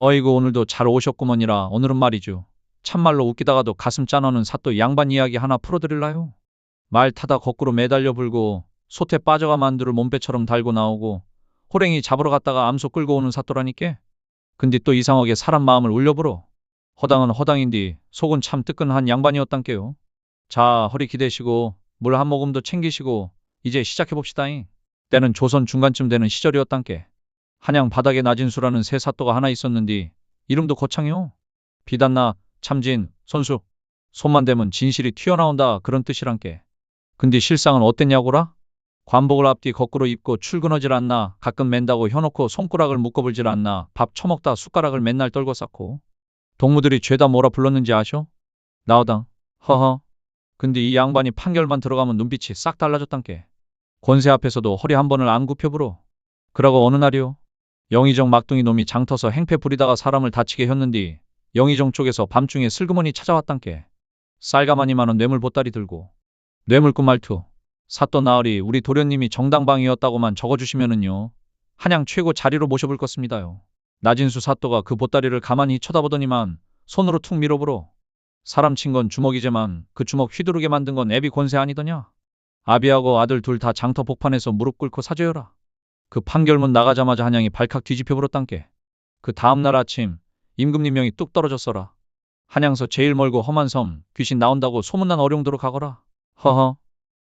어이구 오늘도 잘 오셨구먼이라 오늘은 말이죠. 참말로 웃기다가도 가슴 짠하는 사또 양반 이야기 하나 풀어드릴라요. 말 타다 거꾸로 매달려 불고 솥에 빠져가 만두를 몸빼처럼 달고 나오고 호랭이 잡으러 갔다가 암소 끌고 오는 사또라니께. 근데 또 이상하게 사람 마음을 울려불어. 허당은 허당인디 속은 참 뜨끈한 양반이었단께요. 자 허리 기대시고 물 한 모금도 챙기시고 이제 시작해봅시다잉. 때는 조선 중간쯤 되는 시절이었단께. 한양 바닥에 나진수라는 새 사또가 하나 있었는디 이름도 거창해요. 비단나, 참진, 손수. 손만 대면 진실이 튀어나온다 그런 뜻이란께. 근데 실상은 어땠냐고라? 관복을 앞뒤 거꾸로 입고 출근하질 않나, 가끔 맨다고 혀놓고 손가락을 묶어불질 않나, 밥 처먹다 숟가락을 맨날 떨궈 쌓고. 동무들이 죄다 뭐라 불렀는지 아셔? 나오당. 허허. 근데 이 양반이 판결만 들어가면 눈빛이 싹 달라졌단께. 권세 앞에서도 허리 한 번을 안 굽혀불어. 그러고 어느 날이요. 영의정 막둥이 놈이 장터서 행패 부리다가 사람을 다치게 했는디 영의정 쪽에서 밤중에 슬그머니 찾아왔단께. 쌀가마니만한 뇌물 보따리 들고. 뇌물꾼 말투. 사또 나으리 우리 도련님이 정당방위였다고만 적어주시면은요. 한양 최고 자리로 모셔볼 것습니다요. 나진수 사또가 그 보따리를 가만히 쳐다보더니만 손으로 툭 밀어불어. 사람 친 건 주먹이지만 그 주먹 휘두르게 만든 건 애비 권세 아니더냐. 아비하고 아들 둘 다 장터 복판에서 무릎 꿇고 사죄여라. 그 판결문 나가자마자 한양이 발칵 뒤집혀 버렸단께. 그 다음날 아침 임금님 명이 뚝 떨어졌어라. 한양서 제일 멀고 험한 섬 귀신 나온다고 소문난 어룡도로 가거라. 허허.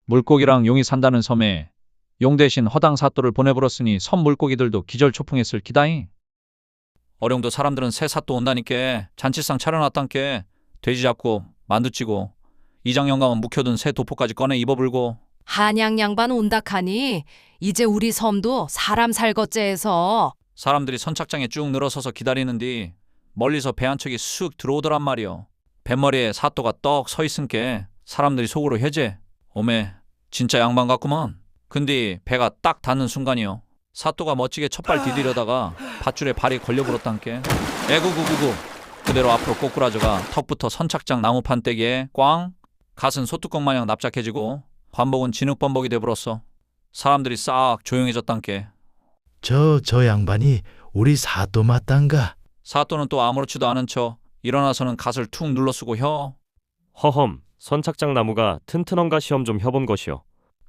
물고기랑 용이 산다는 섬에 용 대신 허당 사또를 보내버렸으니 섬 물고기들도 기절초풍했을 기다잉. 어룡도 사람들은 새 사또 온다니께 잔치상 차려놨단께. 돼지 잡고 만두 찌고 이장 영감은 묵혀둔 새 도포까지 꺼내 입어불고. 한양 양반 온다카니 이제 우리 섬도 사람 살것제 해서. 사람들이 선착장에 쭉 늘어서서 기다리는디 멀리서 배 한 척이 쑥 들어오더란 말이요. 뱃머리에 사또가 떡 서 있은께 사람들이 속으로 해제. 오메 진짜 양반 같구먼. 근데 배가 딱 닿는 순간이요. 사또가 멋지게 첫발 디디려다가 밧줄에 발이 걸려버렸단께. 에구구구구. 그대로 앞으로 꼬꾸라져가 턱부터 선착장 나무판 떼기에 꽝. 갓은 소뚜껑 마냥 납작해지고 관복은 진흙범벅이 돼버렸어. 사람들이 싹 조용해졌단께. 저 양반이 우리 사또 맞단가? 사또는 또 아무렇지도 않은 척 일어나서는 갓을 툭 눌러쓰고 혀. 허험, 선착장 나무가 튼튼한가 시험 좀 혀본 것이요.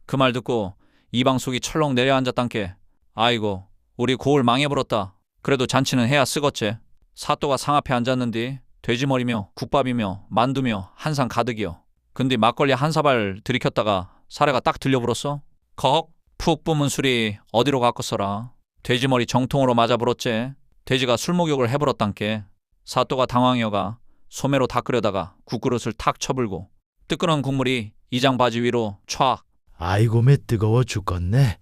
그 말 듣고 이방 속이 철렁 내려앉았단께. 아이고 우리 고을 망해버렸다. 그래도 잔치는 해야 쓰겄제. 사또가 상 앞에 앉았는디 돼지머리며 국밥이며 만두며 한상 가득이요. 근데 막걸리 한 사발 들이켰다가 사례가 딱 들려불었어. 컥 푹 뿜은 술이 어디로 갔겠어라. 돼지머리 정통으로 맞아불었제. 돼지가 술목욕을 해버렸단께. 사또가 당황해가 소매로 닦으려다가 국그릇을 탁 쳐불고 뜨끈한 국물이 이장 바지 위로 촥. 아이고 매 뜨거워 죽겠네.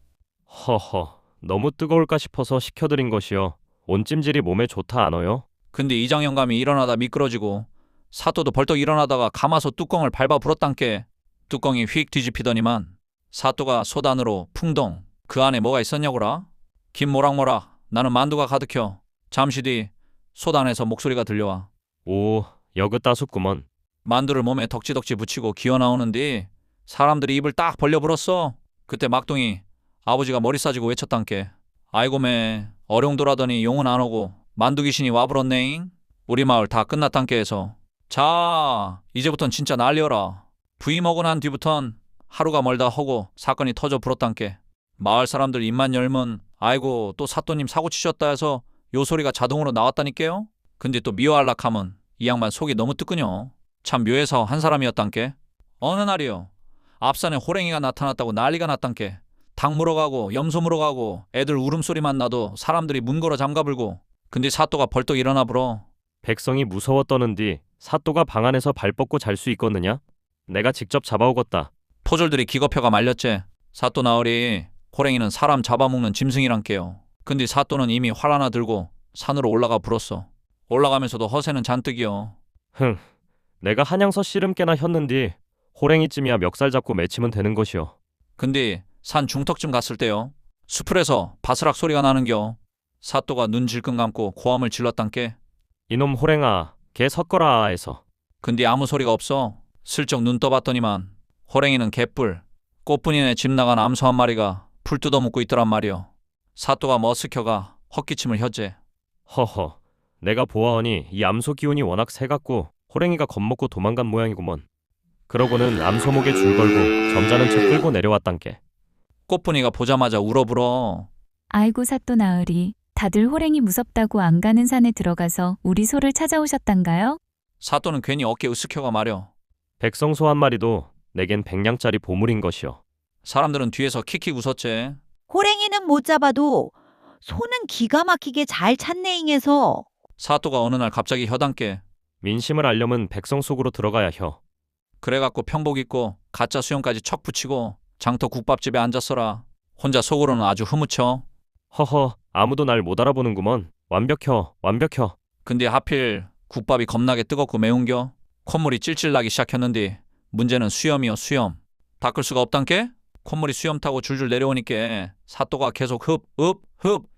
허허, 너무 뜨거울까 싶어서 식혀드린 것이요. 온찜질이 몸에 좋다 않어요? 근데 이장 영감이 일어나다 미끄러지고 사또도 벌떡 일어나다가 가마솥 뚜껑을 밟아 불었단께. 뚜껑이 휙 뒤집히더니만 사또가 솥 안으로 풍덩. 그 안에 뭐가 있었냐고라. 김 모락모락 나는 만두가 가득혀. 잠시 뒤 솥 안에서 목소리가 들려와. 오, 여그 따숩구먼. 만두를 몸에 덕지덕지 붙이고 기어 나오는데 사람들이 입을 딱 벌려 불었어. 그때 막둥이 아버지가 머리 싸지고 외쳤단께. 아이고 매 어룡도라더니 용은 안 오고 만두 귀신이 와불었네잉. 우리 마을 다 끝났단께 해서. 자 이제부턴 진짜 난리여라. 부이 먹고 난 뒤부턴 하루가 멀다 하고 사건이 터져 불었단께. 마을 사람들 입만 열면 아이고 또 사또님 사고 치셨다 해서 요 소리가 자동으로 나왔다니까요. 근데 또 미워할락하면 이 양반 속이 너무 뜨끈요. 참 묘해서 한 사람이었단께. 어느 날이요. 앞산에 호랭이가 나타났다고 난리가 났단께. 닭 물어가고 염소 물어가고 애들 울음소리만 나도 사람들이 문 걸어 잠가불고. 근데 사또가 벌떡 일어나 불어. 백성이 무서워 떠는디 사또가 방 안에서 발 뻗고 잘 수 있겠느냐? 내가 직접 잡아오겄다. 포졸들이 기겁혀가 말렸제. 사또 나으리 호랭이는 사람 잡아먹는 짐승이란께요. 근데 사또는 이미 활 하나 들고 산으로 올라가 불었어. 올라가면서도 허세는 잔뜩이요. 흥, 내가 한양서 씨름깨나 혔는디 호랭이쯤이야 멱살 잡고 맺히면 되는 것이요. 근데 산 중턱쯤 갔을 때요. 수풀에서 바스락 소리가 나는겨. 사또가 눈 질끈 감고 고함을 질렀단께. 이놈 호랭아, 개 섰거라 해서. 근데 아무 소리가 없어. 슬쩍 눈 떠봤더니만 호랭이는 개뿔 꽃분이네 집 나간 암소 한 마리가 풀 뜯어먹고 있더란 말이요. 사또가 머쓱혀가 헛기침을 혀제. 허허, 내가 보아하니 이 암소 기운이 워낙 세갖고 호랭이가 겁먹고 도망간 모양이구먼. 그러고는 암소목에 줄 걸고 점잖은 척 끌고 내려왔단께. 꽃분이가 보자마자 울어불어. 아이고 사또 나으리, 다들 호랭이 무섭다고 안 가는 산에 들어가서 우리 소를 찾아오셨단가요? 사또는 괜히 어깨 으쓱혀가 마려. 백성소 한 마리도 내겐 100냥짜리 보물인 것이요. 사람들은 뒤에서 킥킥 웃었지. 호랭이는 못 잡아도 소는 기가 막히게 잘 찾네잉해서. 사또가 어느 날 갑자기 혀담게. 민심을 알려면 백성 속으로 들어가야 혀. 그래갖고 평복 입고 가짜 수염까지 척 붙이고 장터 국밥집에 앉았어라. 혼자 속으로는 아주 흐무쳐. 허허, 아무도 날 못 알아보는구먼. 완벽혀, 완벽혀. 근데 하필 국밥이 겁나게 뜨겁고 매운겨. 콧물이 찔찔 나기 시작했는데 문제는 수염이요, 수염. 닦을 수가 없단께? 콧물이 수염 타고 줄줄 내려오니까 사또가 계속 흡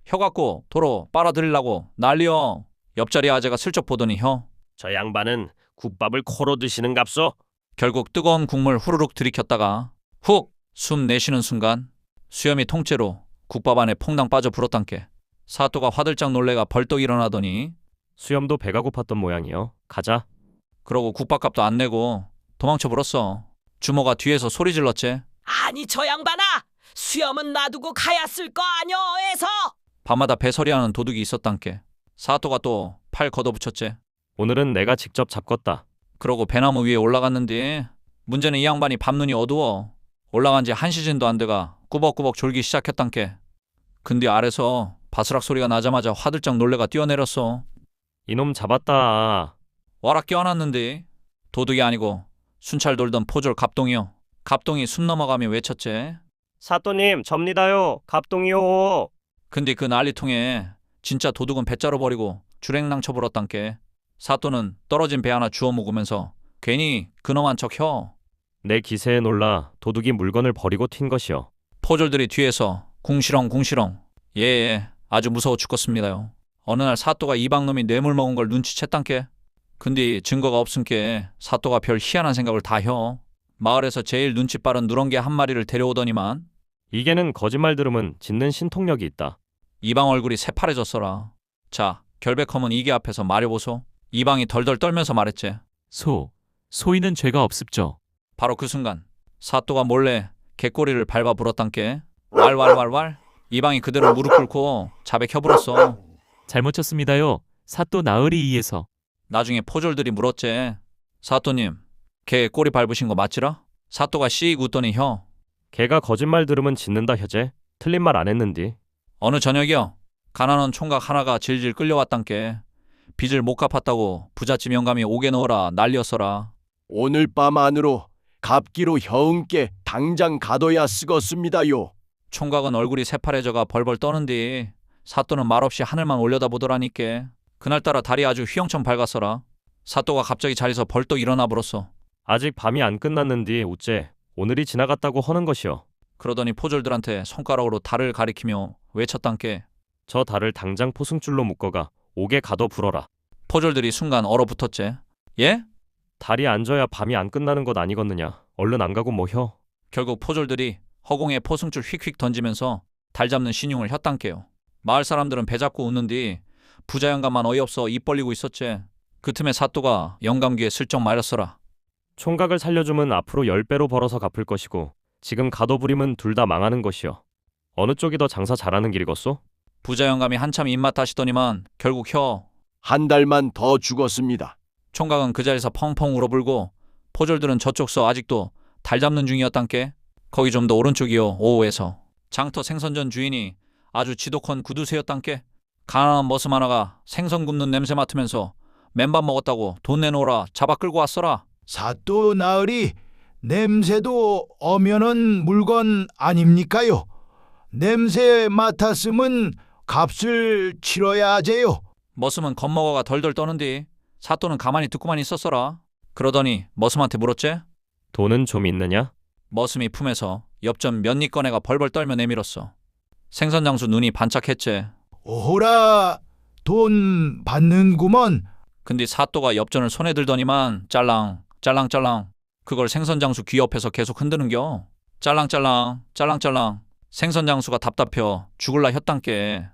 혀갖고 도로 빨아들이려고 난리여. 옆자리 아재가 슬쩍 보더니 저 양반은 국밥을 코로 드시는 갑소? 결국 뜨거운 국물 후루룩 들이켰다가 훅 숨 내쉬는 순간 수염이 통째로 국밥 안에 퐁당 빠져 불었단께. 사또가 화들짝 놀래가 벌떡 일어나더니 수염도 배가 고팠던 모양이요. 가자. 그러고 국밥값도 안 내고 도망쳐 불었어. 주모가 뒤에서 소리 질렀지. 아니 저 양반아, 수염은 놔두고 가야 쓸 거 아뇨 해서. 밤마다 배설이하는 도둑이 있었단께. 사또가 또 팔 걷어붙였지. 오늘은 내가 직접 잡겄다. 그러고 배나무 위에 올라갔는데 문제는 이 양반이 밤눈이 어두워. 올라간 지 한 시즌도 안 돼가 꾸벅꾸벅 졸기 시작했단께. 근데 아래서 바스락 소리가 나자마자 화들짝 놀래가 뛰어내렸어. 이놈 잡았다. 와라 껴안았는데 도둑이 아니고 순찰 돌던 포졸 갑동이요. 갑동이 숨 넘어가며 외쳤지. 사또님, 접니다요. 갑동이요. 근데 그 난리통에 진짜 도둑은 배짜로 버리고 주랭랑 쳐불었단께. 사또는 떨어진 배 하나 주워 먹으면서 괜히 근엄한 척 혀. 내 기세에 놀라 도둑이 물건을 버리고 튄 것이요. 포졸들이 뒤에서 궁시렁. 예, 아주 무서워 죽겠습니다요. 어느 날 사또가 이방놈이 뇌물 먹은 걸 눈치챘단께. 근데 증거가 없은께 사또가 별 희한한 생각을 다 혀. 마을에서 제일 눈치 빠른 누렁개 한 마리를 데려오더니만 이게는 거짓말 들으면 짓는 신통력이 있다. 이방 얼굴이 새파래졌어라. 자, 결백하면 이게 앞에서 말해보소. 이방이 덜덜 떨면서 말했지. 소인은 죄가 없습죠. 바로 그 순간 사또가 몰래 개꼬리를 밟아 불었단께. 왈. 이방이 그대로 무릎 꿇고 자백 혀불었어. 잘못 쳤습니다요. 사또 나으리 이에서. 나중에 포졸들이 물었지. 사또님, 개 꼬리 밟으신 거 맞지라? 사또가 씩 웃더니 걔가 거짓말 들으면 짓는다 혀제. 틀린 말 안 했는디. 어느 저녁이요. 가난한 총각 하나가 질질 끌려왔단께. 빚을 못 갚았다고 부잣집 영감이 옥에 넣어라 난리였어라. 오늘 밤 안으로 갑기로 형께 당장 가둬야 쓰겄습니다요. 총각은 얼굴이 새파래져가 벌벌 떠는디 사또는 말없이 하늘만 올려다보더라니께. 그날따라 달이 아주 휘영청 밝았어라. 사또가 갑자기 자리에서 벌떡 일어나 버렸어. 아직 밤이 안 끝났는디 우째 오늘이 지나갔다고 허는 것이요. 그러더니 포졸들한테 손가락으로 달을 가리키며 외쳤단께. 저 달을 당장 포승줄로 묶어가 옥에 가둬 불어라. 포졸들이 순간 얼어붙었지. 예? 달이 안 져야 밤이 안 끝나는 것 아니겠느냐. 얼른 안 가고 뭐 혀. 결국 포졸들이 허공에 포승줄 휙휙 던지면서 달 잡는 신용을 혔단께요. 마을 사람들은 배 잡고 웃는디 부자 영감만 어이없어 입 벌리고 있었지. 그 틈에 사또가 영감 귀에 슬쩍 말했어라. 총각을 살려주면 앞으로 10배로 벌어서 갚을 것이고 지금 가둬부리면 둘 다 망하는 것이요. 어느 쪽이 더 장사 잘하는 길이겠소? 부자 영감이 한참 입맛 하시더니만 결국 한 달만 더 죽었습니다. 총각은 그 자리에서 펑펑 울어불고 포졸들은 저쪽서 아직도 달 잡는 중이었단께. 거기 좀 더 오른쪽이요. 오후에서 장터 생선전 주인이 아주 지독한 구두쇠였단께. 가난한 머슴 하나가 생선 굽는 냄새 맡으면서 맨밥 먹었다고 돈 내놓으라 잡아 끌고 왔어라. 사또 나으리, 냄새도 엄연한 물건 아닙니까요? 냄새 맡았으면 값을 치러야 하제요. 머슴은 겁먹어가 덜덜 떠는디 사또는 가만히 듣고만 있었어라. 그러더니 머슴한테 물었지. 돈은 좀 있느냐? 머슴이 품에서 엽전 몇 리 꺼내가 벌벌 떨며 내밀었어. 생선장수 눈이 반짝했지. 오호라, 돈 받는구먼. 근데 사또가 엽전을 손에 들더니만 짤랑 그걸 생선장수 귀 옆에서 계속 흔드는겨. 짤랑 생선장수가 답답혀 죽을라 혔단께.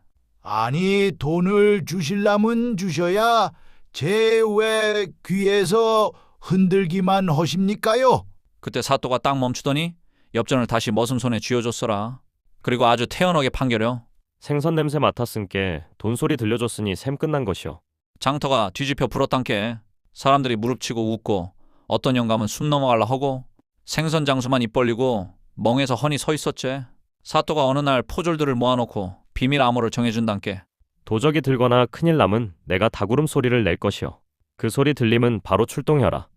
아니 돈을 주실라면 주셔야 제 왜 귀에서 흔들기만 하십니까요? 그때 사또가 딱 멈추더니 엽전을 다시 머슴손에 쥐어줬어라. 그리고 아주 태연하게 판결여. 생선 냄새 맡았은께 돈소리 들려줬으니 셈 끝난 것이오. 장터가 뒤집혀 불었단께. 사람들이 무릎치고 웃고 어떤 영감은 숨 넘어갈라 하고 생선 장수만 입 벌리고 멍해서 훤히 서 있었지. 사또가 어느 날 포졸들을 모아놓고 비밀 암호를 정해준단께. 도적이 들거나 큰일 남은 내가 다구름 소리를 낼 것이오. 그 소리 들리면 바로 출동해라.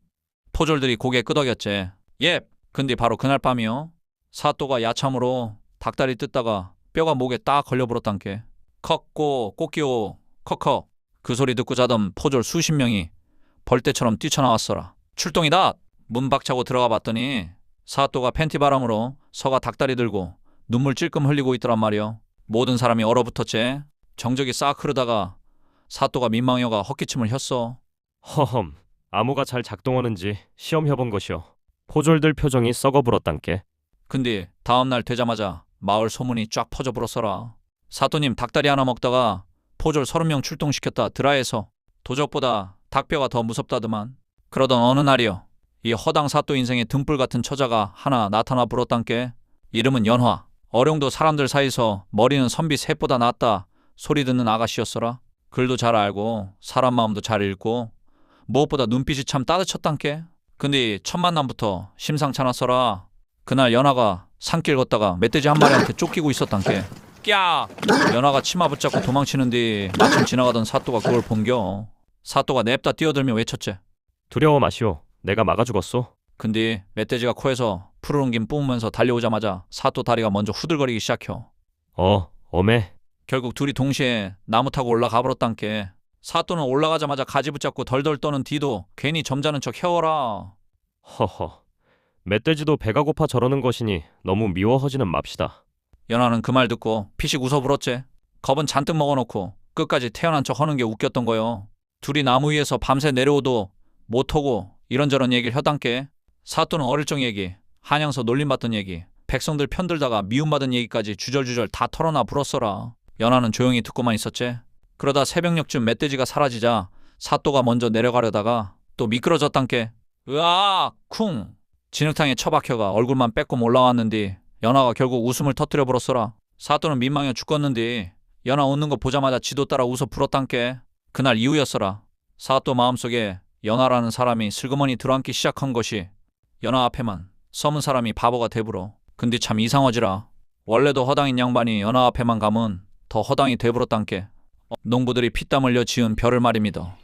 포졸들이 고개 끄덕였지. 예. 근데 바로 그날 밤이요. 사또가 야참으로 닭다리 뜯다가 뼈가 목에 딱 걸려버렸단께. 컥고 꽃기오 컥컥. 그 소리 듣고 자던 포졸 수십 명이 벌떼처럼 뛰쳐나왔어라. 출동이다. 문 박차고 들어가 봤더니 사또가 팬티 바람으로 서가 닭다리 들고 눈물 찔끔 흘리고 있더란 말이요. 모든 사람이 얼어붙었지. 정적이 싹 흐르다가 사또가 민망여가 헛기침을 혔어. 허험. 암호가 잘 작동하는지 시험해본 것이오. 포졸들 표정이 썩어불었단께. 근데 다음날 되자마자 마을 소문이 쫙 퍼져버렸어라. 사또님 닭다리 하나 먹다가 포졸 30명 출동시켰다 드라에서. 도적보다 닭뼈가 더 무섭다더만. 그러던 어느 날이요. 이 허당 사또 인생의 등불 같은 처자가 하나 나타나 불었단께. 이름은 연화. 어룡도 사람들 사이서 머리는 선비 셋보다 낫다 소리 듣는 아가씨였어라. 글도 잘 알고 사람 마음도 잘 읽고 무엇보다 눈빛이 참 따뜻쳤단께. 근데 첫 만남부터 심상찮았어라. 그날 연하가 산길 걷다가 멧돼지 한 마리한테 쫓기고 있었단께. 꺄! 연하가 치마 붙잡고 도망치는데 마침 지나가던 사또가 그걸 본겨. 사또가 냅다 뛰어들며 외쳤지. 두려워 마시오. 내가 막아 죽었소. 근데 멧돼지가 코에서 푸르른 김 뿜으면서 달려오자마자 사또 다리가 먼저 후들거리기 시작혀. 어메. 결국 둘이 동시에 나무 타고 올라가 버렸단께. 사또는 올라가자마자 가지 붙잡고 덜덜 떠는 뒤도 괜히 점잖은 척 해워라. 허허. 멧돼지도 배가 고파 저러는 것이니 너무 미워하지는 맙시다. 연하는 그 말 듣고 피식 웃어 불었지. 겁은 잔뜩 먹어놓고 끝까지 태어난 척 하는 게 웃겼던 거요. 둘이 나무 위에서 밤새 내려오도 못하고 이런저런 얘기를 하단께. 사또는 어릴 적 얘기, 한양서 놀림받던 얘기, 백성들 편들다가 미움받은 얘기까지 주절주절 다 털어놔 불었어라. 연하는 조용히 듣고만 있었지. 그러다 새벽녘쯤 멧돼지가 사라지자 사또가 먼저 내려가려다가 또 미끄러졌단께. 으악! 쿵! 진흙탕에 처박혀가 얼굴만 빼꼼 올라왔는데 연하가 결국 웃음을 터뜨려 버렸어라. 사또는 민망해 죽겠는데 연하 웃는 거 보자마자 지도 따라 웃어 불었단께. 그날 이후였어라. 사또 마음속에 연하라는 사람이 슬그머니 들어앉기 시작한 것이 연하 앞에만 서문 사람이 바보가 돼불어. 근데 참 이상하지라. 원래도 허당인 양반이 연하 앞에만 가면 더 허당이 돼불었단께. 농부들이 피땀 흘려 지은 별을 말입니다.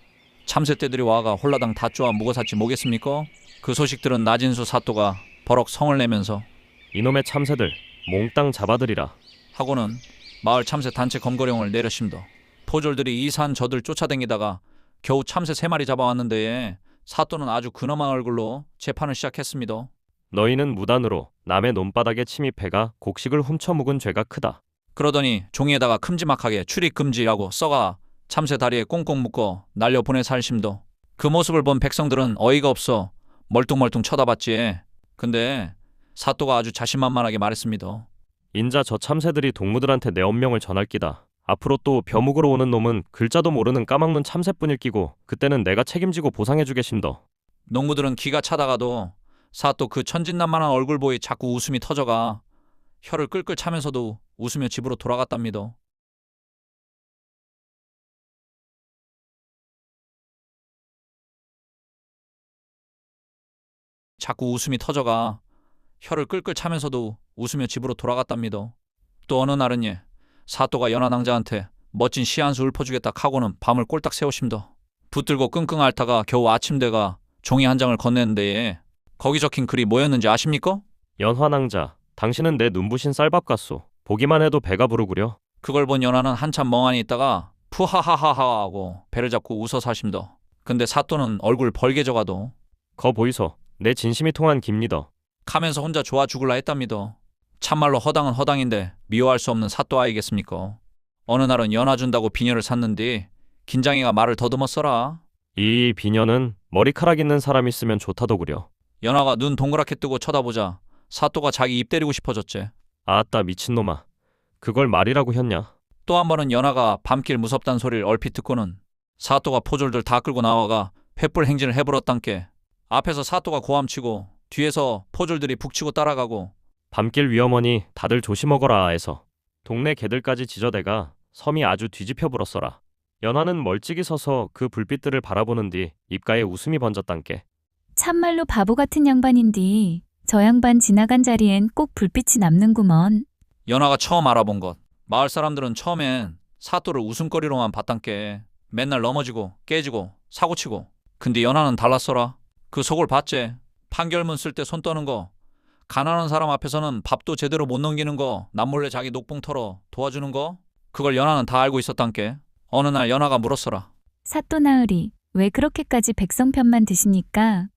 참새떼들이 와가 홀라당 다 쪼아 묵어샀지 뭐겠습니까? 그 소식 들은 나진수 사또가 버럭 성을 내면서 이놈의 참새들 몽땅 잡아들이라 하고는 마을 참새 단체 검거령을 내렸습니다. 포졸들이 이 산 저들 쫓아다니다가 겨우 참새 3마리 잡아왔는데 사또는 아주 근엄한 얼굴로 재판을 시작했습니다. 너희는 무단으로 남의 논바닥에 침입해가 곡식을 훔쳐 묵은 죄가 크다. 그러더니 종이에다가 큼지막하게 출입금지라고 써가 참새 다리에 꽁꽁 묶어 날려보내 살심도. 그 모습을 본 백성들은 어이가 없어 멀뚱멀뚱 쳐다봤지. 근데 사또가 아주 자신만만하게 말했습니다. 인자 저 참새들이 동무들한테 내 엄명을 전할 끼다. 앞으로 또 벼묵으로 오는 놈은 글자도 모르는 까막눈 참새뿐일 끼고 그때는 내가 책임지고 보상해주겠심더. 농부들은 기가 차다가도 사또 그 천진난만한 얼굴 보이 자꾸 웃음이 터져가 혀를 끌끌 차면서도 웃으며 집으로 돌아갔답니다. 자꾸 웃음이 터져가 혀를 끌끌 차면서도 웃으며 집으로 돌아갔답니다. 또 어느 날은 사또가 연하낭자한테 멋진 시 한 수 읊어주겠다 하고는 밤을 꼴딱 세우심더. 붙들고 끙끙 앓다가 겨우 아침 돼가 종이 한 장을 건네는데 거기 적힌 글이 뭐였는지 아십니까? 연화낭자, 당신은 내 눈부신 쌀밥 같소. 보기만 해도 배가 부르구려. 그걸 본 연하는 한참 멍하니 있다가 푸하하하하 하고 배를 잡고 웃어 사심더. 근데 사또는 얼굴 벌개져가도 거 보이소. 내 진심이 통한 깁니다. 카면서 혼자 좋아 죽을라 했답니다. 참말로 허당은 허당인데 미워할 수 없는 사또 아이겠습니까? 어느 날은 연하 준다고 비녀를 샀는데 긴장이가 말을 더듬었어라. 이 비녀는 머리카락 있는 사람 있으면 좋다더구려. 연하가 눈 동그랗게 뜨고 쳐다보자 사또가 자기 입 때리고 싶어졌지. 아따 미친놈아. 그걸 말이라고 했냐? 또 한 번은 연하가 밤길 무섭단 소리를 얼핏 듣고는 사또가 포졸들 다 끌고 나와가 횃불 행진을 해버렸단께. 앞에서 사또가 고함치고 뒤에서 포졸들이 북치고 따라가고. 밤길 위험하니 다들 조심하거라 해서 동네 개들까지 지저대가 섬이 아주 뒤집혀 불었어라. 연하는 멀찍이 서서 그 불빛들을 바라보는 뒤 입가에 웃음이 번졌단께. 참말로 바보 같은 양반인디. 저 양반 지나간 자리엔 꼭 불빛이 남는구먼. 연하가 처음 알아본 것. 마을 사람들은 처음엔 사또를 웃음거리로만 봤단께. 맨날 넘어지고 깨지고 사고치고. 근데 연하는 달랐어라. 그 속을 봤제. 판결문 쓸 때 손 떠는 거, 가난한 사람 앞에서는 밥도 제대로 못 넘기는 거, 남몰래 자기 녹봉 털어 도와주는 거, 그걸 연하는 다 알고 있었단께. 어느 날 연하가 물었어라. 사또 나으리, 왜 그렇게까지 백성 편만 드십니까?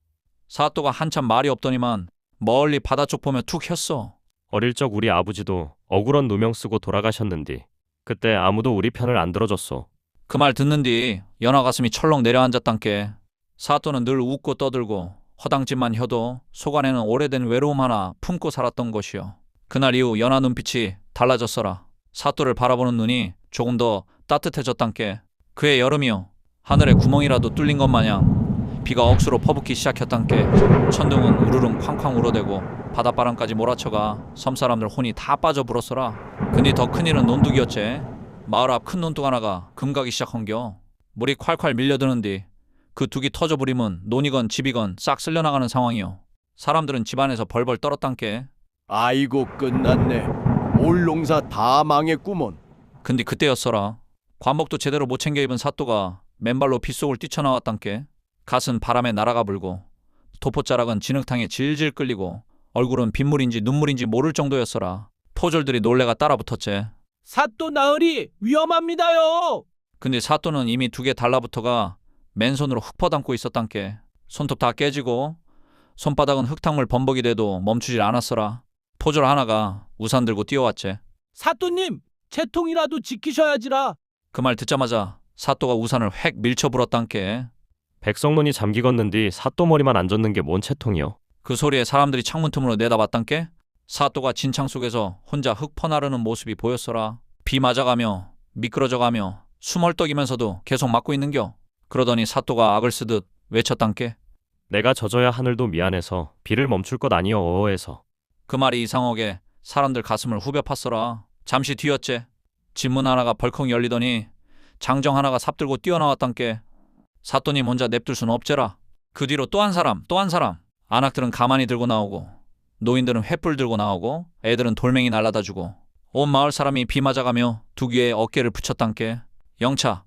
사또가 한참 말이 없더니만 멀리 바다 쪽 보며 툭 혔어. 어릴 적 우리 아버지도 억울한 누명 쓰고 돌아가셨는디 그때 아무도 우리 편을 안 들어줬소. 그 말 듣는 뒤 연하 가슴이 철렁 내려앉았단께. 사또는 늘 웃고 떠들고 허당짓만 혀도 속 안에는 오래된 외로움 하나 품고 살았던 것이요. 그날 이후 연하 눈빛이 달라졌어라. 사또를 바라보는 눈이 조금 더 따뜻해졌단께. 그해 여름이요. 하늘에 구멍이라도 뚫린 것 마냥 비가 억수로 퍼붓기 시작했단께. 천둥은 우르릉 쾅쾅 울어대고 바닷바람까지 몰아쳐가 섬사람들 혼이 다 빠져 불었어라. 근데 더 큰일은 논둑이었제. 마을 앞 큰 논둑 하나가 금가기 시작한겨. 물이 콸콸 밀려드는 뒤 그 둑이 터져버리면 논이건 집이건 싹 쓸려나가는 상황이요. 사람들은 집안에서 벌벌 떨었단께. 아이고 끝났네. 올 농사 다 망했구먼. 근데 그때였어라. 관복도 제대로 못 챙겨 입은 사또가 맨발로 빗속을 뛰쳐나왔단께. 갓은 바람에 날아가 불고 도포자락은 진흙탕에 질질 끌리고 얼굴은 빗물인지 눈물인지 모를 정도였어라. 포졸들이 놀래가 따라붙었제. 사또 나으리 위험합니다요. 근데 사또는 이미 두 개 달라붙어가 맨손으로 흙 퍼담고 있었단께. 손톱 다 깨지고 손바닥은 흙탕물 범벅이 돼도 멈추질 않았어라. 포졸 하나가 우산 들고 뛰어왔제. 사또님, 제 통이라도 지키셔야지라. 그 말 듣자마자 사또가 우산을 획 밀쳐 불었단께. 백성론이 잠기겠는디 사또 머리만 안 젖는 게 뭔 채통이요. 그 소리에 사람들이 창문 틈으로 내다봤단께. 사또가 진창 속에서 혼자 흙 퍼나르는 모습이 보였어라. 비 맞아가며 미끄러져가며 숨얼떡이면서도 계속 맞고 있는겨. 그러더니 사또가 악을 쓰듯 외쳤단께. 내가 젖어야 하늘도 미안해서 비를 멈출 것 아니여 어어해서. 그 말이 이상하게 사람들 가슴을 후벼 팠어라. 잠시 뒤였제. 집문 하나가 벌컥 열리더니 장정 하나가 삽들고 뛰어나왔단께. 사또님 혼자 냅둘 순 없제라. 그 뒤로 또 한 사람 또 한 사람. 안악들은 가만히 들고 나오고 노인들은 횃불 들고 나오고 애들은 돌멩이 날라다 주고 온 마을 사람이 비 맞아가며 두 귀에 어깨를 붙였단께. 영차,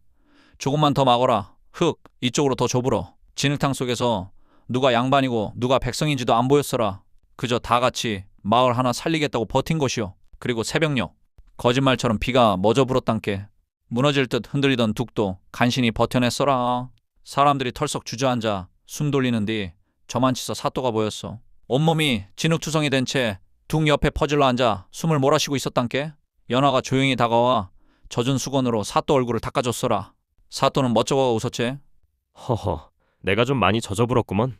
조금만 더 막어라. 흙 이쪽으로 더 좁으러. 진흙탕 속에서 누가 양반이고 누가 백성인지도 안 보였어라. 그저 다 같이 마을 하나 살리겠다고 버틴 것이요. 그리고 새벽녘 거짓말처럼 비가 멎어 불었단께. 무너질 듯 흔들리던 둑도 간신히 버텨냈어라. 사람들이 털썩 주저앉아 숨 돌리는 뒤 저만치서 사또가 보였어. 온몸이 진흙투성이 된 채 둑 옆에 퍼질러 앉아 숨을 몰아쉬고 있었단께. 연하가 조용히 다가와 젖은 수건으로 사또 얼굴을 닦아줬어라. 사또는 멋쩍어 웃었지. 허허, 내가 좀 많이 젖어불었구먼.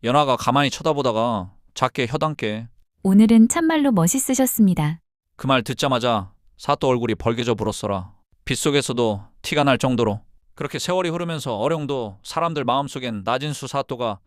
연하가 가만히 쳐다보다가 작게 혀담게. 오늘은 참말로 멋있으셨습니다. 그 말 듣자마자 사또 얼굴이 벌개져 불었어라. 빗속에서도 티가 날 정도로. 그렇게 세월이 흐르면서 어령도 사람들 마음속엔 나진수 사또가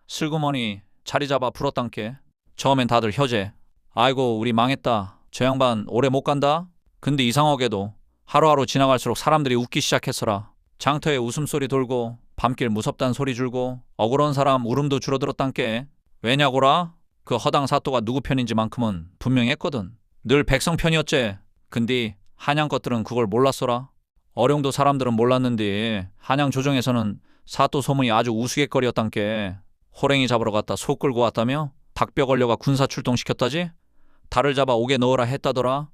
슬그머니 자리 잡아 불었단께. 처음엔 다들 혀제. 아이고 우리 망했다. 저 양반 오래 못 간다. 근데 이상하게도 하루하루 지나갈수록 사람들이 웃기 시작했어라. 장터에 웃음소리 돌고 밤길 무섭단 소리 줄고 억울한 사람 울음도 줄어들었단께. 왜냐고라? 그 허당 사또가 누구 편인지만큼은 분명했거든. 늘 백성 편이었제. 근데 한양 것들은 그걸 몰랐어라. 어령도 사람들은 몰랐는데 한양 조정에서는 사또 소문이 아주 우스갯거리였단께. 호랭이 잡으러 갔다 소 끌고 왔다며? 닭뼈 걸려가 군사 출동시켰다지? 달을 잡아 옥에 넣으라 했다더라.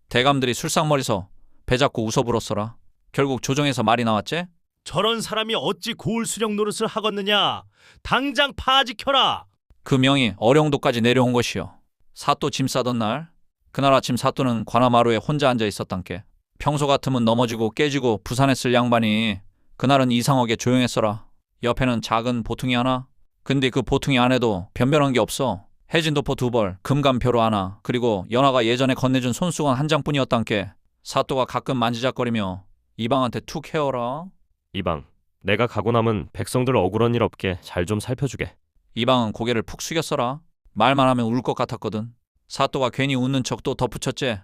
대감들이 술상머리서 배 잡고 웃어불었어라. 결국 조정에서 말이 나왔지? 저런 사람이 어찌 고을 수령 노릇을 하겠느냐. 당장 파지켜라. 그 명이 어령도까지 내려온 것이요. 사또 짐 싸던 날, 그날 아침 사또는 관아마루에 혼자 앉아 있었단께. 평소 같으면 넘어지고 깨지고 부산했을 양반이 그날은 이상하게 조용했어라. 옆에는 작은 보퉁이 하나. 근데 그 보퉁이 안에도 변변한 게 없어. 해진도포 2벌, 금감표로 하나, 그리고 연하가 예전에 건네준 손수건 한 장뿐이었단께. 사또가 가끔 만지작거리며 이방한테 툭 해어라. 이방, 내가 가고 남은 백성들 억울한 일 없게 잘 좀 살펴주게. 이방은 고개를 푹 숙였어라. 말만 하면 울 것 같았거든. 사또가 괜히 웃는 척 또 덧붙였지.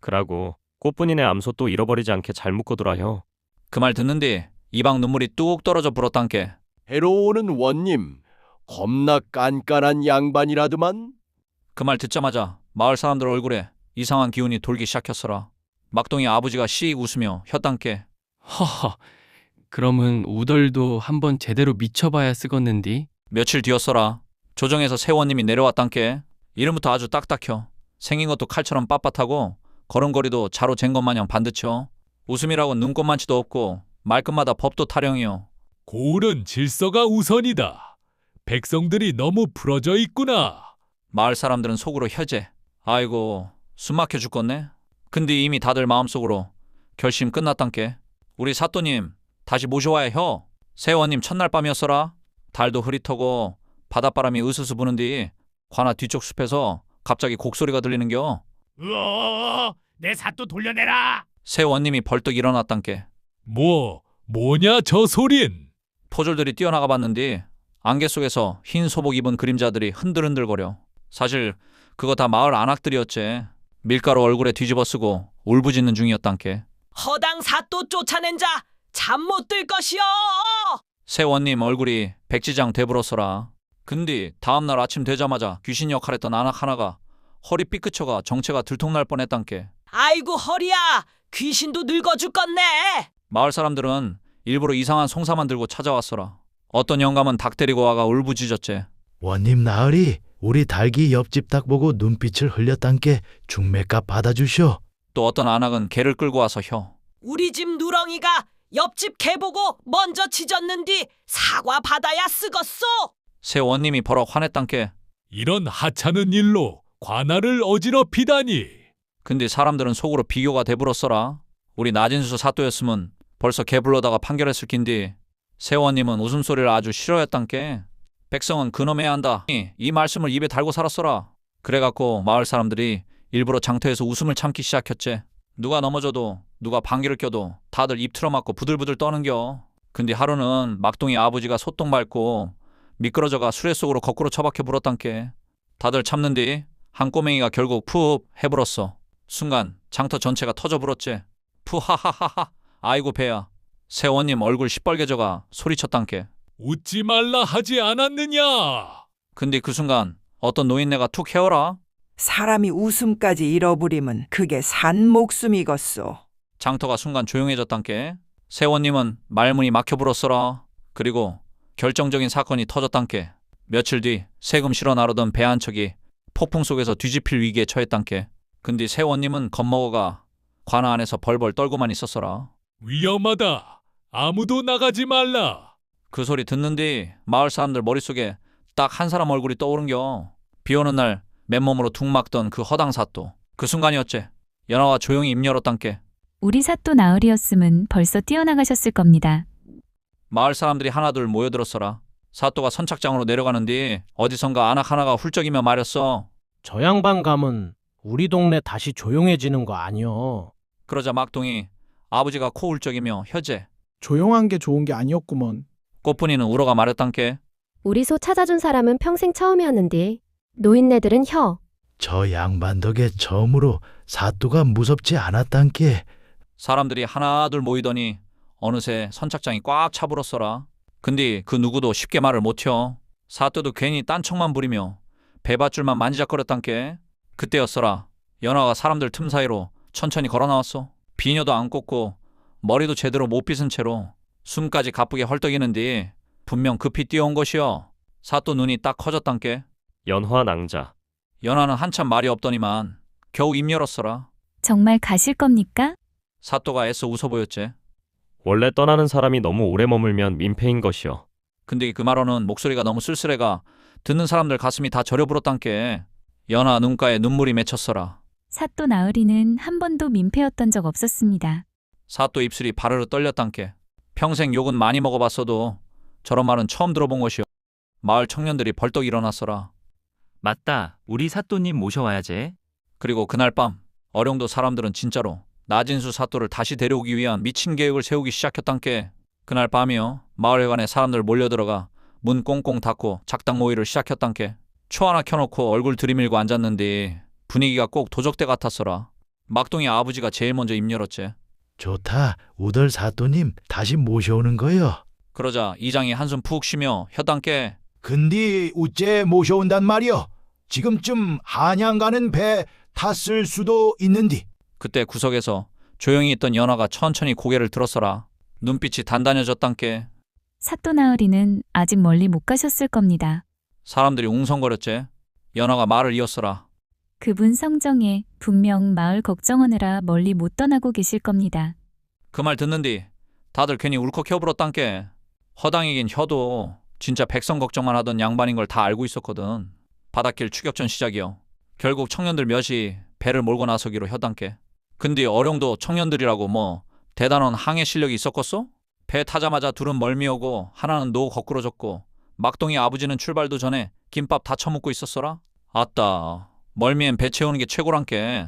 그라고 꽃분이네 암소 또 잃어버리지 않게 잘 묶어두라 혀. 그 말 듣는디 이방 눈물이 뚝 떨어져 불었단께. 해로우는 원님, 겁나 깐깐한 양반이라더만. 그 말 듣자마자 마을 사람들 얼굴에 이상한 기운이 돌기 시작했어라. 막동이 아버지가 씩 웃으며 혔단께. 허허, 그러면 우덜도 한번 제대로 미쳐봐야 쓰겄는디. 며칠 뒤였어라. 조정에서 세원님이 내려왔단께. 이름부터 아주 딱딱혀. 생긴 것도 칼처럼 빳빳하고 걸음걸이도 자로 잰 것 마냥 반듯혀. 웃음이라고 눈꽃만치도 없고 말끝마다 법도 타령이요. 고을은 질서가 우선이다. 백성들이 너무 풀어져 있구나. 마을 사람들은 속으로 혀제. 아이고 숨막혀 죽겠네. 근데 이미 다들 마음속으로 결심 끝났단께. 우리 사또님 다시 모셔와야 혀. 세원님 첫날 밤이었어라. 달도 흐릿하고 바닷바람이 으스스 부는디 관아 뒤쪽 숲에서 갑자기 곡소리가 들리는겨. 내 사또 돌려내라. 세원님이 벌떡 일어났단께. 뭐냐 저 소린. 포졸들이 뛰어나가 봤는디 안개 속에서 흰 소복 입은 그림자들이 흔들흔들거려. 사실 그거 다 마을 안악들이었지. 밀가루 얼굴에 뒤집어 쓰고 울부짖는 중이었단께. 허당 사또 쫓아낸 자 잠 못 들 것이여. 세원님 얼굴이 백지장 되불었어라. 근데 다음날 아침 되자마자 귀신 역할했던 안악 하나가 허리 삐끗쳐가 정체가 들통날 뻔했단께. 아이고 허리야, 귀신도 늙어 죽겠네. 마을 사람들은 일부러 이상한 송사만 들고 찾아왔어라. 어떤 영감은 닭 데리고 와가 울부짖었지. 원님 나으리 우리 닭이 옆집 닭 보고 눈빛을 흘렸단께 중매값 받아주쇼. 또 어떤 안악은 개를 끌고 와서 혀. 우리 집 누렁이가 옆집 개 보고 먼저 짖었는디 사과 받아야 쓰겄소. 세원님이 버럭 화냈단께. 이런 하찮은 일로 관아를 어지럽히다니. 근데 사람들은 속으로 비교가 돼불었어라. 우리 나진수 사또였으면 벌써 개 불러다가 판결했을 낀디 세원님은 웃음소리를 아주 싫어했단께. 백성은 그놈해야 한다. 이 말씀을 입에 달고 살았어라. 그래갖고 마을 사람들이 일부러 장터에서 웃음을 참기 시작했지. 누가 넘어져도 누가 방귀를 껴도 다들 입 틀어막고 부들부들 떠는겨. 근데 하루는 막동이 아버지가 소똥 밟고 미끄러져가 수레 속으로 거꾸로 처박혀 불었단께. 다들 참는디 한 꼬맹이가 결국 푸흡 해불었어. 순간 장터 전체가 터져 불었지. 푸하하하하. 아이고 배야. 세원님 얼굴 시뻘개져가 소리쳤단께. 웃지 말라 하지 않았느냐. 근데 그 순간 어떤 노인네가 툭 해어라. 사람이 웃음까지 잃어버리면 그게 산 목숨이겠소. 장터가 순간 조용해졌단께. 세원님은 말문이 막혀 불었어라. 그리고 결정적인 사건이 터졌단께. 며칠 뒤 세금 실어 나르던 배 한 척이 폭풍 속에서 뒤집힐 위기에 처했단께. 근데 세원님은 겁먹어가 관아 안에서 벌벌 떨고만 있었어라. 위험하다. 아무도 나가지 말라. 그 소리 듣는디 마을 사람들 머릿속에 딱 한 사람 얼굴이 떠오른겨. 비 오는 날 맨몸으로 둥 막던 그 허당 사또. 그 순간이었지. 연하와 조용히 입 열었단께. 우리 사또 나으리였으면 벌써 뛰어나가셨을 겁니다. 마을 사람들이 하나둘 모여들었어라. 사또가 선착장으로 내려가는 뒤 어디선가 안악 하나가 훌쩍이며 말했어. 저 양반 가면 우리 동네 다시 조용해지는 거 아니여. 그러자 막동이 아버지가 코 훌쩍이며 혀제. 조용한 게 좋은 게 아니었구먼. 꽃분이는 울어가 말했단께. 우리 소 찾아준 사람은 평생 처음이었는데 노인네들은 혀. 저 양반 덕에 처음으로 사또가 무섭지 않았단께. 사람들이 하나둘 모이더니 어느새 선착장이 꽉 차불었어라. 근데 그 누구도 쉽게 말을 못혀. 사또도 괜히 딴청만 부리며 배밧줄만 만지작거렸단께. 그때였어라. 연하가 사람들 틈 사이로 천천히 걸어 나왔어. 비녀도 안 꽂고 머리도 제대로 못 빗은 채로 숨까지 가쁘게 헐떡이는데 분명 급히 뛰어온 것이여. 사또 눈이 딱 커졌단께. 연화 낭자. 연하는 한참 말이 없더니만 겨우 입 열었어라. 정말 가실 겁니까? 사또가 애써 웃어 보였지. 원래 떠나는 사람이 너무 오래 머물면 민폐인 것이여. 근데 그 말로는 목소리가 너무 쓸쓸해가 듣는 사람들 가슴이 다 저려 불었단께. 연하 눈가에 눈물이 맺혔어라. 사또 나으리는 한 번도 민폐였던 적 없었습니다. 사또 입술이 바르르 떨렸단께. 평생 욕은 많이 먹어봤어도 저런 말은 처음 들어본 것이요. 마을 청년들이 벌떡 일어났어라. 맞다. 우리 사또님 모셔와야지. 그리고 그날 밤 어룡도 사람들은 진짜로 나진수 사또를 다시 데려오기 위한 미친 계획을 세우기 시작했단께. 그날 밤이요. 마을회관에 사람들 몰려들어가 문 꽁꽁 닫고 작당 모의를 시작했단께. 초 하나 켜놓고 얼굴 들이밀고 앉았는데 분위기가 꼭 도적대 같았어라. 막동이 아버지가 제일 먼저 입 열었지. 좋다. 우덜 사또님 다시 모셔오는 거요. 그러자 이장이 한숨 푹 쉬며 혀단께. 근데 우째 모셔온단 말이여. 지금쯤 한양 가는 배 탔을 수도 있는디. 그때 구석에서 조용히 있던 연화가 천천히 고개를 들었어라. 눈빛이 단단해졌단께. 사또 나으리는 아직 멀리 못 가셨을 겁니다. 사람들이 웅성거렸지. 연화가 말을 이었어라. 그분 성정에 분명 마을 걱정하느라 멀리 못 떠나고 계실 겁니다. 그 말 듣는디 다들 괜히 울컥 혀불었단께. 허당이긴 혀도 진짜 백성 걱정만 하던 양반인 걸 다 알고 있었거든. 바닷길 추격전 시작이요. 결국 청년들 몇이 배를 몰고 나서기로 혀단께. 근데 어룡도 청년들이라고 뭐 대단한 항해 실력이 있었겠어? 배 타자마자 둘은 멀미오고 하나는 노 거꾸러졌고 막동이 아버지는 출발도 전에 김밥 다 처먹고 있었어라. 아따, 멀미엔 배 채우는 게 최고란께.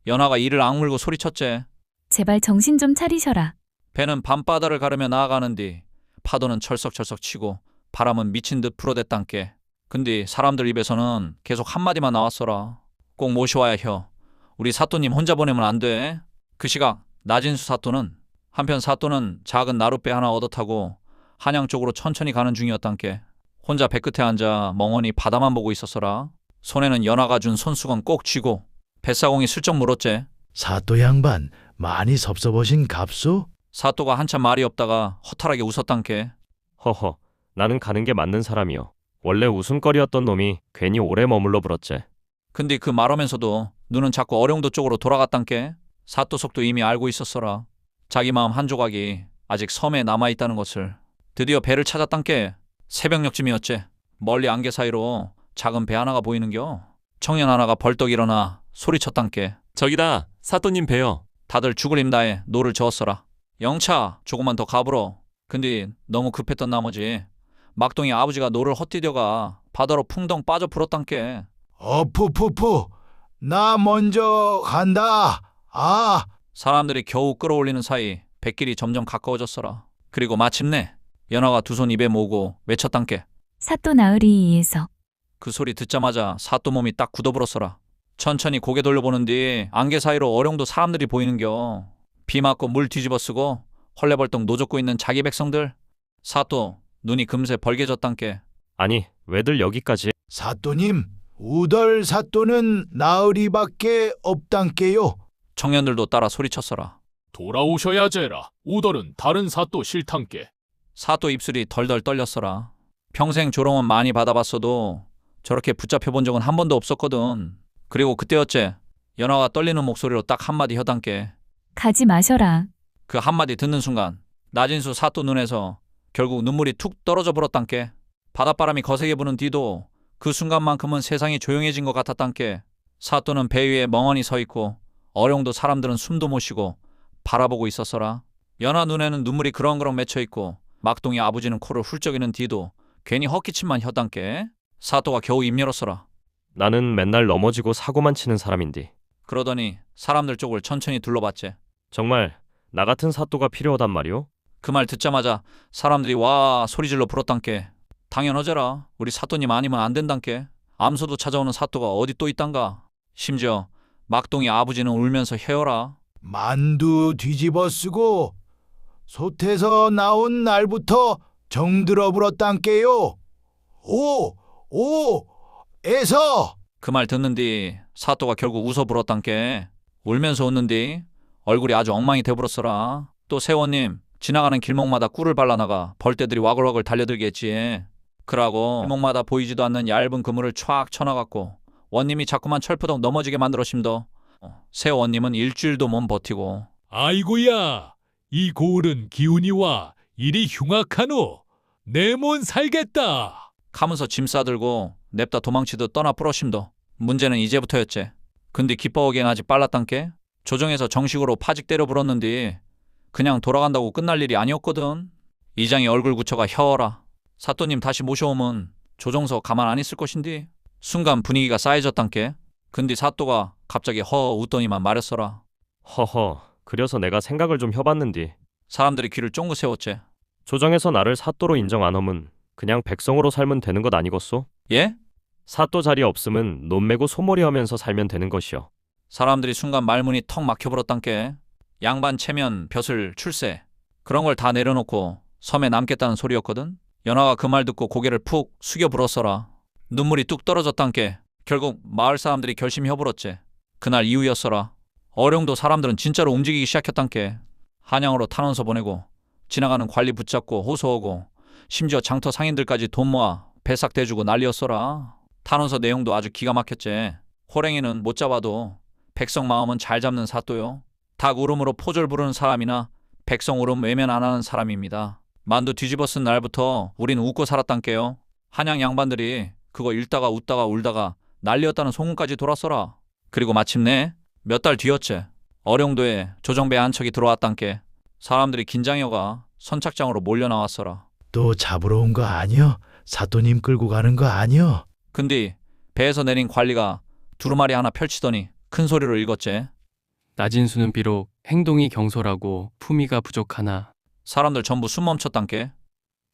연화가 이를 악물고 소리쳤제. 제발 정신 좀 차리셔라. 배는 밤바다를 가르며 나아가는디 파도는 철썩철썩 치고 바람은 미친 듯 불어댔단께. 근데 사람들 입에서는 계속 한마디만 나왔어라. 꼭 모셔와야 혀. 우리 사또님 혼자 보내면 안 돼. 그 시각 나진수 사또는 한편 사또는 작은 나룻배 하나 얻어 타고 한양 쪽으로 천천히 가는 중이었단께. 혼자 배끝에 앉아 멍하니 바다만 보고 있었어라. 손에는 연화가 준 손수건 꼭 쥐고 뱃사공이 슬쩍 물었제. 사또 양반 많이 섭섭하신 갑소? 사또가 한참 말이 없다가 허탈하게 웃었단께. 허허, 나는 가는 게 맞는 사람이요. 원래 웃음거리였던 놈이 괜히 오래 머물러 불었제. 근데 그 말하면서도 눈은 자꾸 어룡도 쪽으로 돌아갔단께. 사또 속도 이미 알고 있었어라. 자기 마음 한 조각이 아직 섬에 남아있다는 것을. 드디어 배를 찾았단께. 새벽녘쯤이었지. 멀리 안개 사이로 작은 배 하나가 보이는겨. 청년 하나가 벌떡 일어나 소리쳤단께. 저기다, 사또님 배요. 다들 죽을 힘다해 노를 저었어라. 영차, 조금만 더 가불어. 근데 너무 급했던 나머지 막동이 아버지가 노를 헛디뎌가 바다로 풍덩 빠져 불었단께. 푸푸푸. 나 먼저 간다. 아. 사람들이 겨우 끌어올리는 사이 뱃길이 점점 가까워졌어라. 그리고 마침내 연화가 두 손 입에 모으고 외쳤단께. 사또 나으리이에서. 그 소리 듣자마자 사또 몸이 딱 굳어불었어라. 천천히 고개 돌려보는 뒤 안개 사이로 어룡도 사람들이 보이는겨. 비 맞고 물 뒤집어 쓰고 헐레벌떡 노젓고 있는 자기 백성들. 사또 눈이 금세 벌개졌단께. 아니, 왜들 여기까지? 사또님, 우덜 사또는 나으리밖에 없단께요. 청년들도 따라 소리쳤어라. 돌아오셔야 제라. 우덜은 다른 사또 싫단께. 사또 입술이 덜덜 떨렸어라. 평생 조롱은 많이 받아봤어도 저렇게 붙잡혀 본 적은 한 번도 없었거든. 그리고 그때였지. 연화가 떨리는 목소리로 딱 한마디 혀단께. 가지 마셔라. 그 한마디 듣는 순간 나진수 사또 눈에서 결국 눈물이 툭 떨어져 버렸단께. 바닷바람이 거세게 부는 뒤도 그 순간만큼은 세상이 조용해진 것 같았단께. 사또는 배 위에 멍하니 서 있고 어룡도 사람들은 숨도 못 쉬고 바라보고 있었어라. 연화 눈에는 눈물이 그렁그렁 맺혀있고 막동이 아버지는 코를 훌쩍이는 뒤도 괜히 헛기침만 혀단께. 사또가 겨우 입 열었어라. 나는 맨날 넘어지고 사고만 치는 사람인디. 그러더니 사람들 쪽을 천천히 둘러봤지. 정말 나 같은 사또가 필요하단 말이오? 그 말 듣자마자 사람들이 와 소리질러 불었단께. 당연하제라. 우리 사또님 아니면 안 된단께. 암소도 찾아오는 사또가 어디 또 있단가. 심지어 막동이 아버지는 울면서 헤어라. 만두 뒤집어 쓰고 솥에서 나온 날부터 정들어 불었단께요. 에서. 그 말 듣는 뒤 사또가 결국 웃어 불었단께. 울면서 웃는디 얼굴이 아주 엉망이 돼버렸어라. 또 세원님 지나가는 길목마다 꿀을 발라나가 벌떼들이 와글와글 달려들겠지. 그러고 길목마다 보이지도 않는 얇은 그물을 촥 쳐놔갖고 원님이 자꾸만 철푸덕 넘어지게 만들어심더. 세원님은 일주일도 못 버티고. 아이고야, 이 고을은 기운이 와 이리 흉악하노. 내 몸 살겠다. 하면서 짐 싸들고 냅다 도망치듯 떠나 뿌러심더. 문제는 이제부터였지. 근데 기뻐하기엔 아직 빨랐단께. 조정에서 정식으로 파직 때려 불었는데 그냥 돌아간다고 끝날 일이 아니었거든. 이장이 얼굴 굳혀가 혀어라. 사또님 다시 모셔오면 조정서 가만 안 있을 것인디. 순간 분위기가 싸해졌단께. 근데 사또가 갑자기 허 웃더니만 말했어라. 허허, 그려서 내가 생각을 좀 해봤는디 사람들이 귀를 쫑긋 세웠지. 조정에서 나를 사또로 인정 안 함은 그냥 백성으로 살면 되는 것 아니겠소? 예? 사또 자리 없으면 논매고 소몰이 하면서 살면 되는 것이요. 사람들이 순간 말문이 턱 막혀버렸단께. 양반 체면, 벼슬, 출세 그런 걸 다 내려놓고 섬에 남겠다는 소리였거든. 연하가 그 말 듣고 고개를 푹 숙여 불었어라. 눈물이 뚝 떨어졌단께. 결국 마을 사람들이 결심해버렸지. 그날 이후였어라. 어룡도 사람들은 진짜로 움직이기 시작했단께. 한양으로 탄원서 보내고 지나가는 관리 붙잡고 호소하고 심지어 장터 상인들까지 돈 모아 배삭 대주고 난리였어라. 탄원서 내용도 아주 기가 막혔지. 호랭이는 못 잡아도 백성 마음은 잘 잡는 사또요. 닭 울음으로 포졸 부르는 사람이나 백성 울음 외면 안 하는 사람입니다. 만두 뒤집어 쓴 날부터 우린 웃고 살았단께요. 한양 양반들이 그거 읽다가 웃다가 울다가 난리였다는 소문까지 돌았어라. 그리고 마침내 몇 달 뒤였지. 어룡도에 조정배 한 척이 들어왔단께. 사람들이 긴장해가 선착장으로 몰려 나왔어라. 또 잡으러 온 거 아니여? 사또님 끌고 가는 거 아니여? 근데 배에서 내린 관리가 두루마리 하나 펼치더니 큰 소리로 읽었지. 나진수는 비록 행동이 경솔하고 품위가 부족하나 사람들 전부 숨 멈췄단께.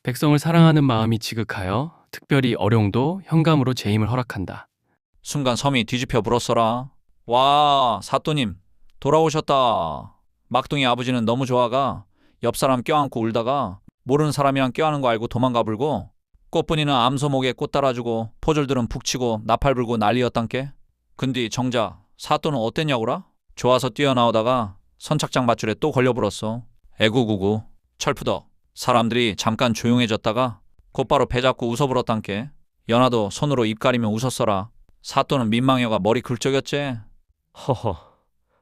백성을 사랑하는 마음이 지극하여 특별히 어룡도 현감으로 재임을 허락한다. 순간 섬이 뒤집혀 불었어라. 와, 사또님 돌아오셨다. 막둥이 아버지는 너무 좋아가 옆 사람 껴안고 울다가 모르는 사람이랑 껴안은 거 알고 도망가 불고 꽃분이는 암소목에 꽃 달아주고 포졸들은 북치고 나팔 불고 난리였단께. 근데 정작 사또는 어땠냐고라? 좋아서 뛰어나오다가 선착장 밧줄에 또 걸려불었어. 애구구구 철푸덕. 사람들이 잠깐 조용해졌다가 곧바로 배 잡고 웃어불었단께. 연하도 손으로 입 가리며 웃었어라. 사또는 민망해가 머리 긁적였지. 허허,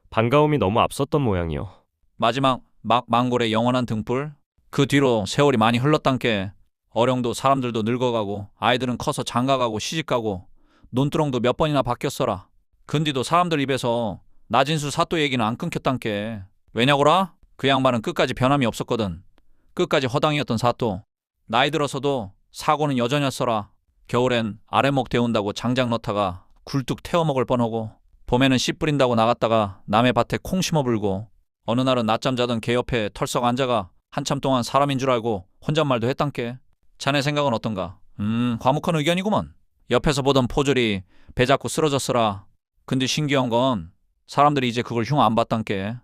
반가움이 너무 앞섰던 모양이요. 마지막 망골의 영원한 등불. 그 뒤로 세월이 많이 흘렀단께. 어룡도 사람들도 늙어가고 아이들은 커서 장가가고 시집가고 논두렁도 몇 번이나 바뀌었어라. 근디도 사람들 입에서 나진수 사또 얘기는 안 끊겼단께. 왜냐고라? 그 양반은 끝까지 변함이 없었거든. 끝까지 허당이었던 사또. 나이 들어서도 사고는 여전했어라. 겨울엔 아래목 데운다고 장작 넣다가 굴뚝 태워먹을 뻔하고 봄에는 씨 뿌린다고 나갔다가 남의 밭에 콩 심어불고 어느 날은 낮잠 자던 개 옆에 털썩 앉아가 한참 동안 사람인 줄 알고 혼잣말도 했단께. 자네 생각은 어떤가? 과묵한 의견이구먼. 옆에서 보던 포졸이 배 잡고 쓰러졌어라. 근데 신기한 건 사람들이 이제 그걸 흉 안 봤단께.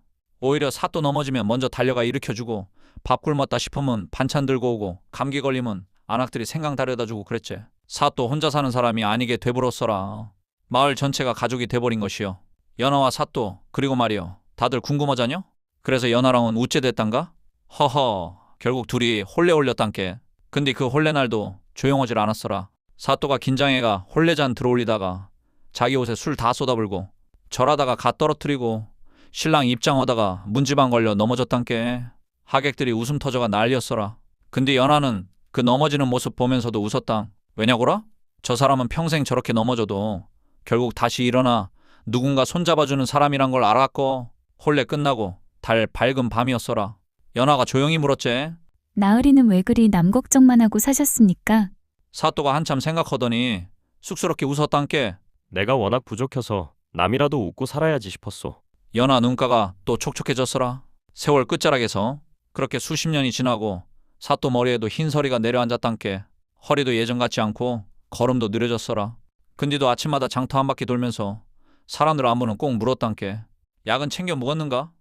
오히려 사또 넘어지면 먼저 달려가 일으켜주고 밥 굶었다 싶으면 반찬 들고 오고 감기 걸리면 안악들이 생강 다려다 주고 그랬지. 사또 혼자 사는 사람이 아니게 되불었어라. 마을 전체가 가족이 돼버린 것이요. 연하와 사또 그리고 말이요. 다들 궁금하자뇨? 그래서 연하랑은 우째 됐단가? 허허, 결국 둘이 홀레 올렸단께. 근데 그 홀레 날도 조용하질 않았어라. 사또가 긴장해가 홀레잔 들어올리다가 자기 옷에 술 다 쏟아불고 절하다가 가 떨어뜨리고 신랑 입장하다가 문지방 걸려 넘어졌단께. 하객들이 웃음 터져가 난리였어라. 근데 연하는 그 넘어지는 모습 보면서도 웃었당. 왜냐고라? 저 사람은 평생 저렇게 넘어져도 결국 다시 일어나 누군가 손잡아주는 사람이란 걸 알았고. 홀레 끝나고 달 밝은 밤이었어라. 연하가 조용히 물었지. 나으리는 왜 그리 남 걱정만 하고 사셨습니까? 사또가 한참 생각하더니 쑥스럽게 웃었단께. 내가 워낙 부족해서 남이라도 웃고 살아야지 싶었소. 연하 눈가가 또 촉촉해졌어라. 세월 끝자락에서 그렇게 수십 년이 지나고 사또 머리에도 흰 서리가 내려앉았단께. 허리도 예전 같지 않고 걸음도 느려졌어라. 근데도 아침마다 장터 한 바퀴 돌면서 사람들 안부는 꼭 물었단께. 약은 챙겨 먹었는가?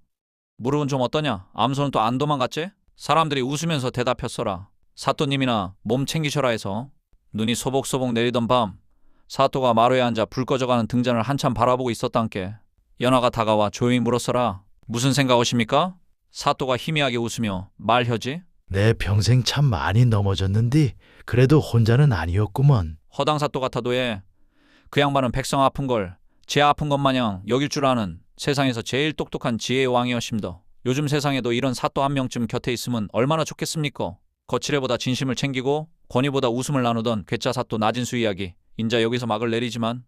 무릎은 좀 어떠냐? 암소는 또 안 도망갔지? 사람들이 웃으면서 대답했어라. 사또님이나 몸 챙기셔라 해서. 눈이 소복소복 내리던 밤 사또가 마루에 앉아 불 꺼져가는 등잔을 한참 바라보고 있었단께. 연하가 다가와 조용히 물었어라. 무슨 생각하십니까? 사또가 희미하게 웃으며 말혀지. 내 평생 참 많이 넘어졌는디 그래도 혼자는 아니었구먼. 허당 사또 같아도 해. 그 양반은 백성 아픈 걸 제 아픈 것 마냥 여길 줄 아는 세상에서 제일 똑똑한 지혜의 왕이었습니다. 요즘 세상에도 이런 사또 한 명쯤 곁에 있으면 얼마나 좋겠습니까? 거칠애보다 진심을 챙기고 권위보다 웃음을 나누던 괴짜 사또 나진수 이야기 인자 여기서 막을 내리지만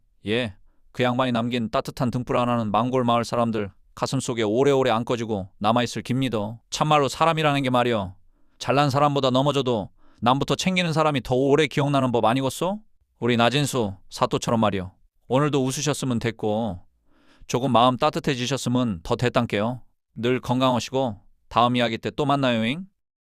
그 양반이 남긴 따뜻한 등불 하나는 망골 마을 사람들 가슴속에 오래오래 안 꺼지고 남아있을 깁니다. 참말로 사람이라는 게 말이여. 잘난 사람보다 넘어져도 남부터 챙기는 사람이 더 오래 기억나는 법 아니겠소? 우리 나진수 사또처럼 말이여. 오늘도 웃으셨으면 됐고 조금 마음 따뜻해지셨으면 더 됐단께요. 늘 건강하시고 다음 이야기 때 또 만나요잉.